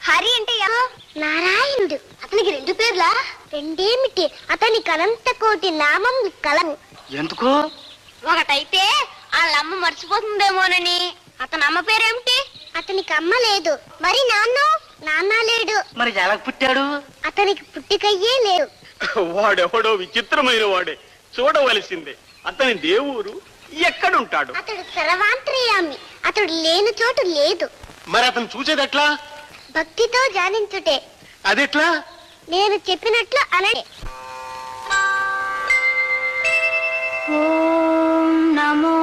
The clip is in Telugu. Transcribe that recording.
హరి అంటే నారాయణుడు. అతనికి 2 పేర్లా? రెండేమిటి, అతనికి అనంత కోటి నామం కలవు. ఎందుకు? ఒకటైతే వాళ్ళమ్మ మర్చిపోతుందేమోనని. అతని అమ్మ పేరేమిటి? అతనికి అమ్మ లేదు. మరి నాన్న లేడు. మరి ఎలా పుట్టాడు? అతనికి పుట్టికయ్యే లేదు. వాడెవడో విచిత్రమైన వాడే, చూడవలసిందే. అతని దేవుడు ఎక్కడుంటాడు? అతడు సర్వాంతర్యామి. అతడు లేని చోటు లేదు. మరి అతను చూసేదెట్లా? భక్తితో ధ్యానించుటే. అదెట్లా? నేను చెప్పినట్లు అనండి. ఓం నమో